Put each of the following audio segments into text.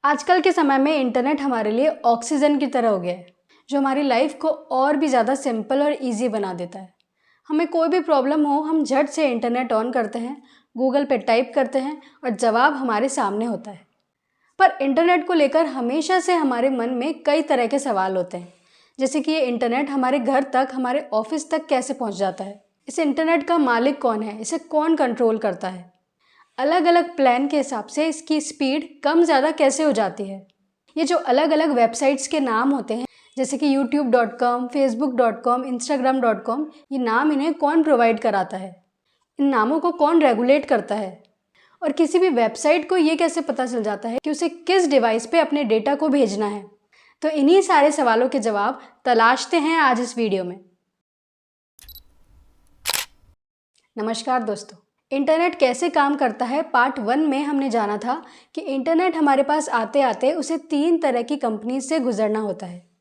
आजकल के समय में इंटरनेट हमारे लिए ऑक्सीजन की तरह हो गया है, जो हमारी लाइफ को और भी ज़्यादा सिंपल और इजी बना देता है। हमें कोई भी प्रॉब्लम हो, हम झट से इंटरनेट ऑन करते हैं, गूगल पे टाइप करते हैं और जवाब हमारे सामने होता है। पर इंटरनेट को लेकर हमेशा से हमारे मन में कई तरह के सवाल होते हैं, जैसे कि ये इंटरनेट हमारे घर तक, हमारे ऑफिस तक कैसे पहुंच जाता है, इस इंटरनेट का मालिक कौन है, इसे कौन कंट्रोल करता है, अलग अलग प्लान के हिसाब से इसकी स्पीड कम ज़्यादा कैसे हो जाती है। ये जो अलग अलग वेबसाइट्स के नाम होते हैं, जैसे कि youtube.com, facebook.com, instagram.com, ये नाम इन्हें कौन प्रोवाइड कराता है, इन नामों को कौन रेगुलेट करता है, और किसी भी वेबसाइट को ये कैसे पता चल जाता है कि उसे किस डिवाइस पे अपने डेटा को भेजना है। तो इन्हीं सारे सवालों के जवाब तलाशते हैं आज इस वीडियो में। नमस्कार दोस्तों, इंटरनेट कैसे काम करता है पार्ट 1 में हमने जाना था कि इंटरनेट हमारे पास आते आते उसे 3 तरह की कंपनीज से गुजरना होता है।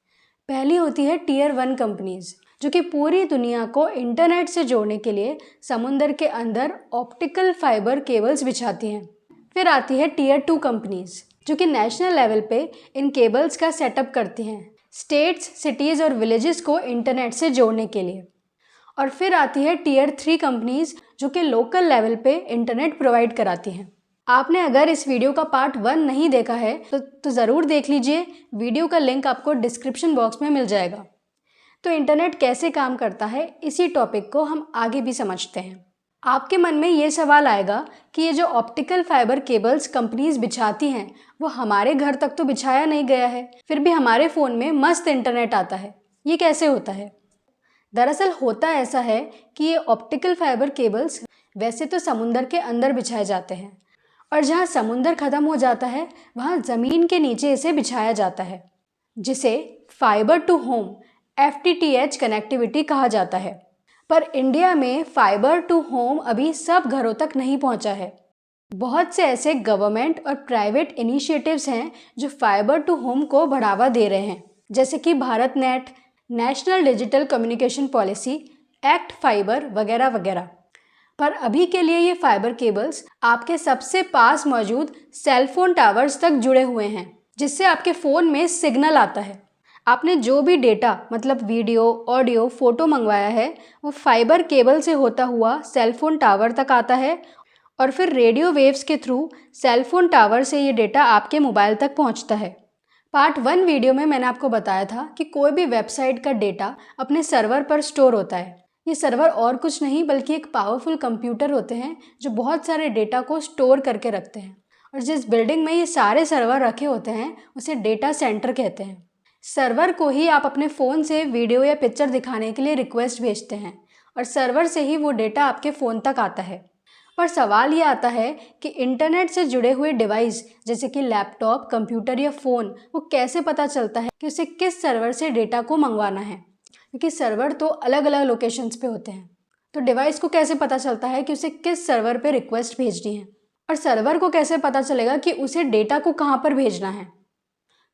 पहली होती है टियर 1 कंपनीज, जो कि पूरी दुनिया को इंटरनेट से जोड़ने के लिए समुद्र के अंदर ऑप्टिकल फाइबर केबल्स बिछाती हैं। फिर आती है टियर 2 कंपनीज, जो कि नेशनल लेवल पे इन केबल्स का सेटअप करती हैं स्टेट्स, सिटीज़ और विलेजेस को इंटरनेट से जोड़ने के लिए। और फिर आती है टियर 3 कंपनीज, जो कि लोकल लेवल पे इंटरनेट प्रोवाइड कराती हैं। आपने अगर इस वीडियो का पार्ट 1 नहीं देखा है तो ज़रूर देख लीजिए, वीडियो का लिंक आपको डिस्क्रिप्शन बॉक्स में मिल जाएगा। तो इंटरनेट कैसे काम करता है, इसी टॉपिक को हम आगे भी समझते हैं। आपके मन में ये सवाल आएगा कि ये जो ऑप्टिकल फाइबर केबल्स कंपनीज बिछाती हैं, वो हमारे घर तक तो बिछाया नहीं गया है, फिर भी हमारे फ़ोन में मस्त इंटरनेट आता है, ये कैसे होता है? दरअसल होता ऐसा है कि ये ऑप्टिकल फाइबर केबल्स वैसे तो समुंदर के अंदर बिछाए जाते हैं, और जहाँ समुंदर ख़त्म हो जाता है वहाँ ज़मीन के नीचे इसे बिछाया जाता है, जिसे fibre to home FTTH connectivity कहा जाता है। पर इंडिया में फाइबर टू होम अभी सब घरों तक नहीं पहुँचा है। बहुत से ऐसे गवर्नमेंट और प्राइवेट इनिशिएटिव्स हैं जो फाइबर टू होम को बढ़ावा दे रहे हैं, जैसे कि Bharat net, national digital communication policy, act fibre वगैरह वगैरह। पर अभी के लिए ये फाइबर केबल्स आपके सबसे पास मौजूद सेलफोन टावर्स तक जुड़े हुए हैं, जिससे आपके फ़ोन में सिग्नल आता है। आपने जो भी डेटा मतलब वीडियो, ऑडियो, फ़ोटो मंगवाया है, वो फाइबर केबल से होता हुआ सेलफोन टावर तक आता है, और फिर रेडियो वेव्स के थ्रू सेलफोन टावर से ये डेटा आपके मोबाइल तक पहुंचता है। पार्ट 1 वीडियो में मैंने आपको बताया था कि कोई भी वेबसाइट का डेटा अपने सर्वर पर स्टोर होता है। ये सर्वर और कुछ नहीं बल्कि एक पावरफुल कंप्यूटर होते हैं जो बहुत सारे डेटा को स्टोर करके रखते हैं, और जिस बिल्डिंग में ये सारे सर्वर रखे होते हैं उसे डेटा सेंटर कहते हैं। सर्वर को ही आप अपने फ़ोन से वीडियो या पिक्चर दिखाने के लिए रिक्वेस्ट भेजते हैं, और सर्वर से ही वो डेटा आपके फ़ोन तक आता है। पर सवाल ये आता है कि इंटरनेट से जुड़े हुए डिवाइस जैसे कि लैपटॉप, कंप्यूटर या फ़ोन, वो कैसे पता चलता है कि उसे किस सर्वर से डेटा को मंगवाना है, क्योंकि सर्वर तो अलग अलग लोकेशंस पे होते हैं। तो डिवाइस को कैसे पता चलता है कि उसे किस सर्वर पे रिक्वेस्ट भेजनी है, और सर्वर को कैसे पता चलेगा कि उसे डेटा को कहाँ पर भेजना है?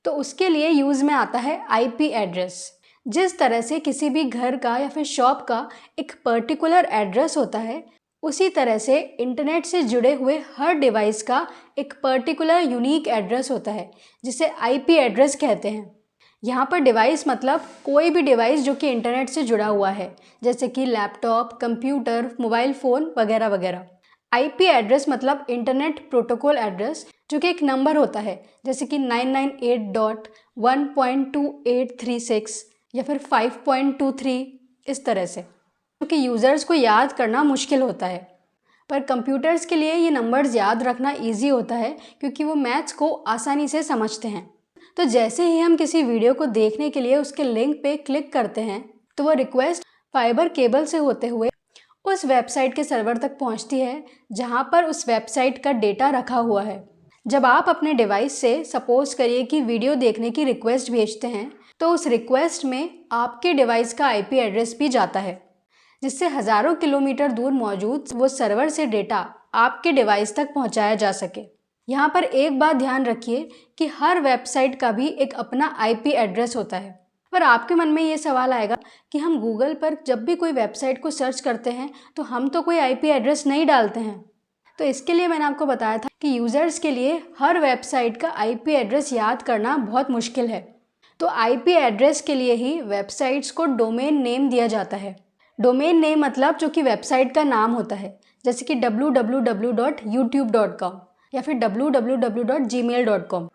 तो उसके लिए यूज़ में आता है IP एड्रेस। जिस तरह से किसी भी घर का या फिर शॉप का एक पर्टिकुलर एड्रेस होता है, उसी तरह से इंटरनेट से जुड़े हुए हर डिवाइस का एक पर्टिकुलर यूनिक एड्रेस होता है, जिसे IP एड्रेस कहते हैं। यहाँ पर डिवाइस मतलब कोई भी डिवाइस जो कि इंटरनेट से जुड़ा हुआ है, जैसे कि लैपटॉप, कंप्यूटर, मोबाइल फ़ोन वगैरह वगैरह। IP एड्रेस मतलब इंटरनेट प्रोटोकॉल एड्रेस, जो कि एक नंबर होता है, जैसे कि 998.1.2836 या फिर 5.23, इस तरह से, क्योंकि यूज़र्स को याद करना मुश्किल होता है। पर कंप्यूटर्स के लिए ये नंबर्स याद रखना इजी होता है, क्योंकि वो मैथ्स को आसानी से समझते हैं। तो जैसे ही हम किसी वीडियो को देखने के लिए उसके लिंक पे क्लिक करते हैं, तो वो रिक्वेस्ट फाइबर केबल से होते हुए उस वेबसाइट के सर्वर तक पहुंचती है, जहां पर उस वेबसाइट का डेटा रखा हुआ है। जब आप अपने डिवाइस से सपोज करिए कि वीडियो देखने की रिक्वेस्ट भेजते हैं, तो उस रिक्वेस्ट में आपके डिवाइस का IP एड्रेस भी जाता है, जिससे हज़ारों किलोमीटर दूर मौजूद वो सर्वर से डेटा आपके डिवाइस तक पहुंचाया जा सके। यहाँ पर एक बात ध्यान रखिए कि हर वेबसाइट का भी एक अपना IP एड्रेस होता है। पर आपके मन में ये सवाल आएगा कि हम गूगल पर जब भी कोई वेबसाइट को सर्च करते हैं तो हम तो कोई IP एड्रेस नहीं डालते हैं। तो इसके लिए मैंने आपको बताया था कि यूज़र्स के लिए हर वेबसाइट का IP एड्रेस याद करना बहुत मुश्किल है। तो IP एड्रेस के लिए ही वेबसाइट्स को डोमेन नेम दिया जाता है। डोमेन नेम मतलब जो कि वेबसाइट का नाम होता है, जैसे कि www.youtube.com या फिर www.gmail.com।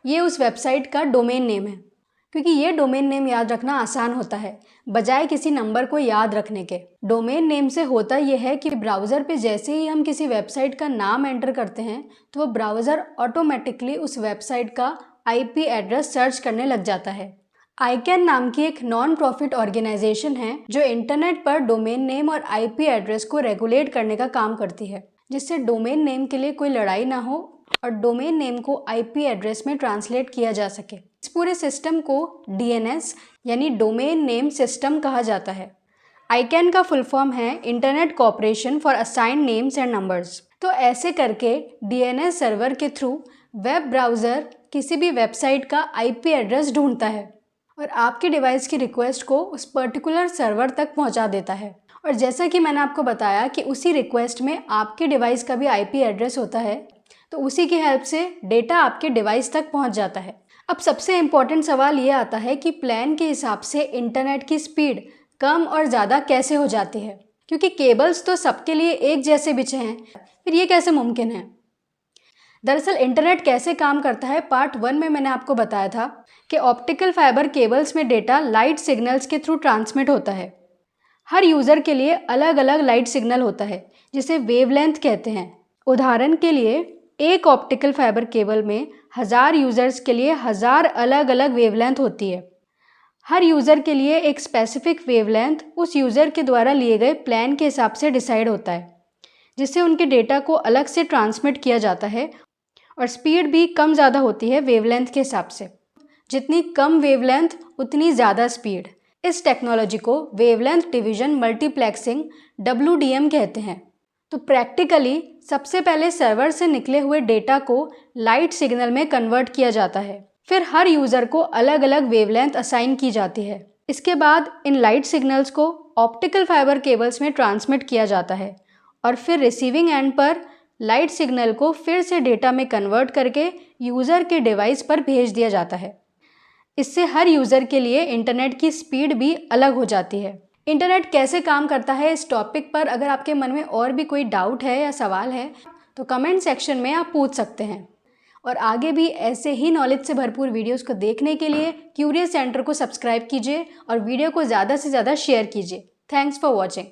ये उस वेबसाइट का डोमेन नेम है। क्योंकि ये डोमेन नेम याद रखना आसान होता है बजाय किसी नंबर को याद रखने के। डोमेन नेम से होता यह है कि ब्राउज़र पे जैसे ही हम किसी वेबसाइट का नाम एंटर करते हैं तो वो ब्राउज़र ऑटोमेटिकली उस वेबसाइट का IP एड्रेस सर्च करने लग जाता है। आईकैन नाम की एक नॉन प्रॉफिट ऑर्गेनाइजेशन है जो इंटरनेट पर डोमेन नेम और IP एड्रेस को रेगुलेट करने का काम करती है, जिससे डोमेन नेम के लिए कोई लड़ाई ना हो और डोमेन नेम को IP एड्रेस में ट्रांसलेट किया जा सके। इस पूरे सिस्टम को DNS यानी डोमेन नेम सिस्टम कहा जाता है। आईकैन का फुल फॉर्म है internet corporation for assigned names and numbers. तो ऐसे करके DNS सर्वर के थ्रू वेब ब्राउज़र किसी भी वेबसाइट का IP एड्रेस ढूंढता है और आपके डिवाइस की रिक्वेस्ट को उस पर्टिकुलर सर्वर तक पहुंचा देता है। और जैसा कि मैंने आपको बताया कि उसी रिक्वेस्ट में आपके डिवाइस का भी IP एड्रेस होता है, तो उसी की हेल्प से डेटा आपके डिवाइस तक पहुंच जाता है। अब सबसे इम्पॉर्टेंट सवाल ये आता है कि प्लान के हिसाब से इंटरनेट की स्पीड कम और ज़्यादा कैसे हो जाती है, क्योंकि केबल्स तो सबके लिए एक जैसे बिछे हैं, फिर ये कैसे मुमकिन है। दरअसल इंटरनेट कैसे काम करता है पार्ट 1 में मैंने आपको बताया था कि ऑप्टिकल फाइबर केबल्स में डेटा लाइट सिग्नल्स के थ्रू ट्रांसमिट होता है। हर यूज़र के लिए अलग अलग लाइट सिग्नल होता है जिसे वेवलेंथ कहते हैं। उदाहरण के लिए एक ऑप्टिकल फाइबर केबल में 1000 यूज़र्स के लिए 1000 अलग अलग वेवलेंथ होती है। हर यूज़र के लिए एक स्पेसिफिक वेवलेंथ उस यूज़र के द्वारा लिए गए प्लान के हिसाब से डिसाइड होता है, जिससे उनके डेटा को अलग से ट्रांसमिट किया जाता है और स्पीड भी कम ज़्यादा होती है वेवलेंथ के हिसाब से। जितनी कम वेवलेंथ उतनी ज़्यादा स्पीड। इस टेक्नोलॉजी को वेवलेंथ डिवीजन मल्टीप्लेक्सिंग WDM कहते हैं। तो प्रैक्टिकली सबसे पहले सर्वर से निकले हुए डेटा को लाइट सिग्नल में कन्वर्ट किया जाता है, फिर हर यूज़र को अलग अलग वेवलेंथ असाइन की जाती है। इसके बाद इन लाइट सिग्नल्स को ऑप्टिकल फाइबर केबल्स में ट्रांसमिट किया जाता है और फिर रिसीविंग एंड पर लाइट सिग्नल को फिर से डेटा में कन्वर्ट करके यूज़र के डिवाइस पर भेज दिया जाता है। इससे हर यूज़र के लिए इंटरनेट की स्पीड भी अलग हो जाती है। इंटरनेट कैसे काम करता है इस टॉपिक पर अगर आपके मन में और भी कोई डाउट है या सवाल है तो कमेंट सेक्शन में आप पूछ सकते हैं। और आगे भी ऐसे ही नॉलेज से भरपूर वीडियोस को देखने के लिए क्यूरियस सेंटर को सब्सक्राइब कीजिए और वीडियो को ज़्यादा से ज़्यादा शेयर कीजिए। Thanks for watching.